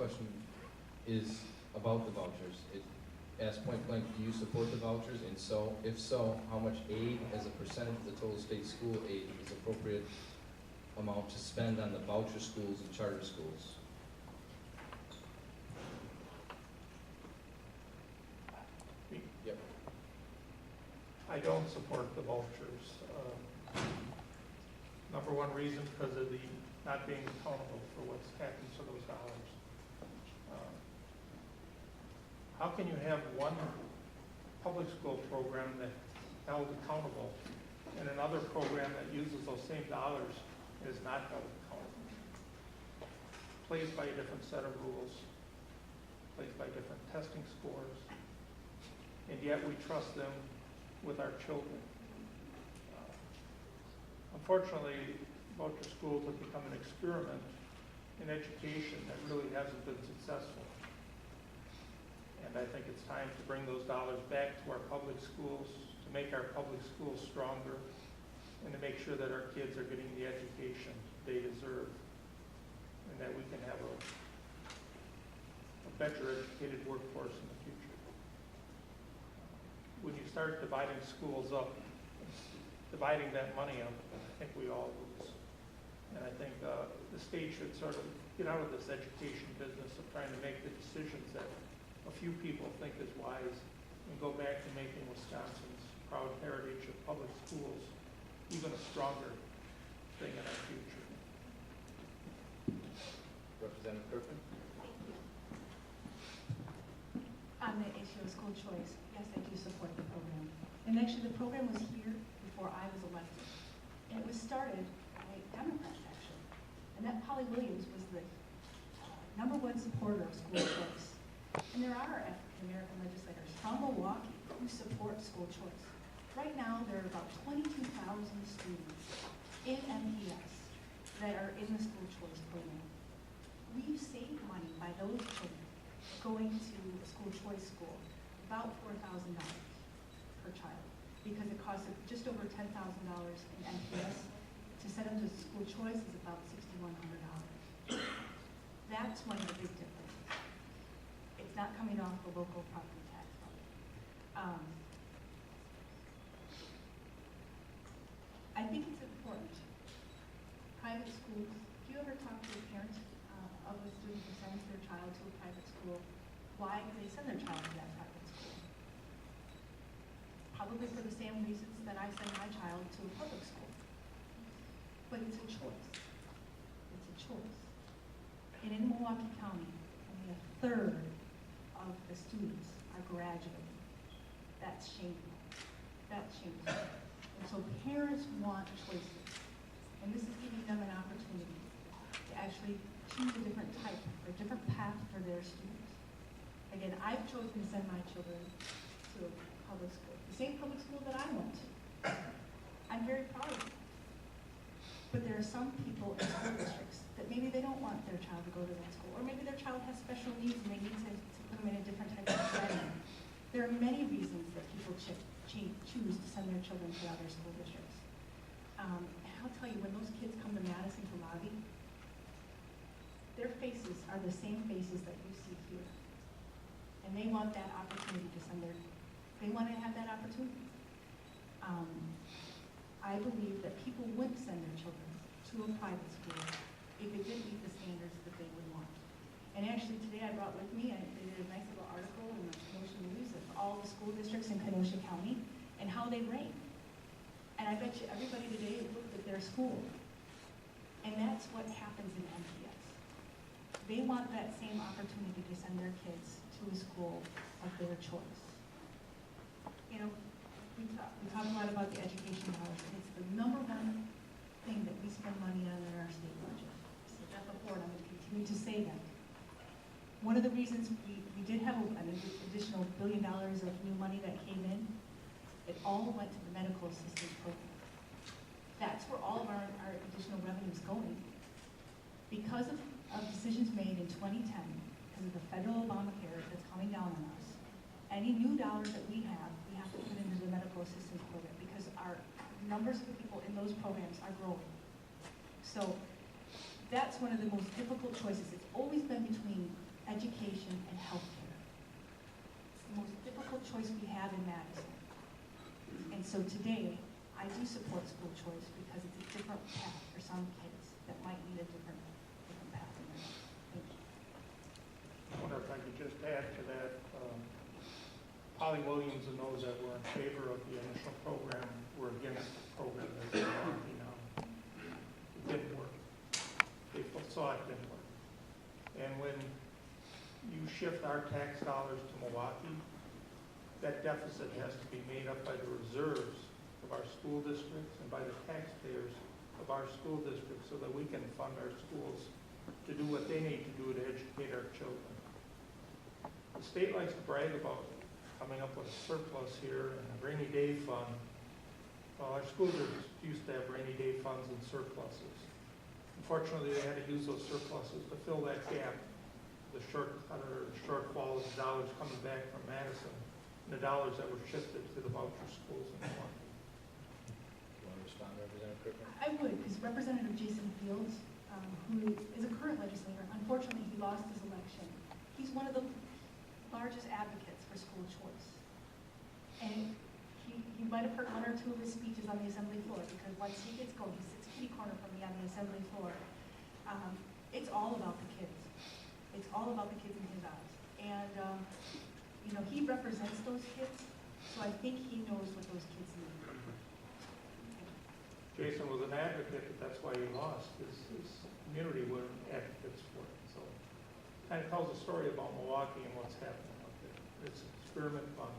question is about the vouchers. It asks point blank, do you support the vouchers? And so, if so, how much aid as a percentage of the total state school aid is appropriate amount to spend on the voucher schools and charter schools? Yep. I don't support the vouchers. Number one reason, because of the not being accountable for what's happened to those dollars. How can you have one public school program that's held accountable and another program that uses those same dollars and is not held accountable? Plays by a different set of rules, plays by different testing scores, and yet we trust them with our children. Unfortunately, voucher schools have become an experiment in education that really hasn't been successful. And I think it's time to bring those dollars back to our public schools, to make our public schools stronger, and to make sure that our kids are getting the education they deserve, and that we can have a better educated workforce in the future. When you start dividing schools up, dividing that money up, I think we all lose. And I think the state should sort of get out of this education business of trying to make the decisions that a few people think is wise and go back to making Wisconsin's proud heritage of public schools even a stronger thing in our future. Representative Kerkman? On the issue of school choice, yes, I do support the program. And actually, the program was here before I was elected. And it was started by Democrats, actually. Annette Polly Williams was the #1 supporter of school choice. And there are African-American legislators from Milwaukee who support school choice. Right now, there are about 22,000 students in MPS that are in the school choice program. We've saved money by those children going to a school choice school, about $4,000 per child, because it costs just over $10,000 in MPS. To send them to school choice is about $6,100. That's one of the big differences. It's not coming off the local property tax fund. I think it's important. Private schools, do you ever talk to a parent of a student who sends their child to a private school? Why do they send their child to that private school? Probably for the same reasons that I send my child to a public school. But it's a choice. It's a choice. And in Milwaukee County, only a third of the students are graduating. That's shameful. That's shameful. And so parents want choices. And this is giving them an opportunity to actually choose a different type, or a different path for their students. Again, I've chosen to send my children to a public school, the same public school that I went to. I'm very proud of it. But there are some people in school districts that maybe they don't want their child to go to that school, or maybe their child has special needs and they need to put them in a different type of setting. There are many reasons that people choose to send their children to other school districts. And I'll tell you, when those kids come to Madison to lobby, their faces are the same faces that you see here. And they want that opportunity to they want to have that opportunity. I believe that people would send their children to a private school if it didn't meet the standards that they would want. And actually today I brought with me, they did a nice little article in the Kenosha News of all the school districts in Kenosha County and how they rank. And I bet you everybody today looked at their school. And that's what happens in MPS. They want that same opportunity to send their kids to a school of their choice. You know, we talk a lot about the education dollars, and it's the #1 thing that we spend money on in our state budget. I said that before, and I'm going to continue to say that. One of the reasons we did have an additional $1 billion of new money that came in, it all went to the medical assistance program. That's where all of our additional revenue is going. Because of decisions made in 2010, because of the federal Obamacare that's coming down on us, any new dollars that we have to put into the medical assistance program, because our numbers of people in those programs are growing. So that's one of the most difficult choices. It's always been between have in Madison. And so today, I do support school choice because it's a different path for some kids that might need a different path in their life. Thank you. I wonder if I could just add to that, Polly Williams and those that were in favor of the initial program were against the program that's working now. It didn't work. They saw it didn't work. And when you shift our tax dollars to Milwaukee, that deficit has to be made up by the reserves of our school districts and by the taxpayers of our school districts so that we can fund our schools to do what they need to do to educate our children. The state likes to brag about coming up with a surplus here and a rainy day fund. Well, our schools are used to have rainy day funds and surpluses. Unfortunately, they had to use those surpluses to fill that gap, the shortfall of dollars coming back from Madison, and the dollars that were shifted to the voucher schools in Milwaukee. Do you want to respond, Representative Kerkman? I would, because Representative Jason Fields, who is a current legislator, unfortunately, he lost his election. He's one of the largest advocates for school choice. And he might have heard one or two of his speeches on the assembly floor, because once he gets going, he sits kitty corner from me on the assembly floor. It's all about the kids. It's all about the kids in his eyes. And, you know, he represents those kids, so I think he knows what those kids need. Jason was an advocate, but that's why he lost. His community were advocates for it. So it kind of tells a story about Milwaukee and what's happening out there. It's an experiment fund.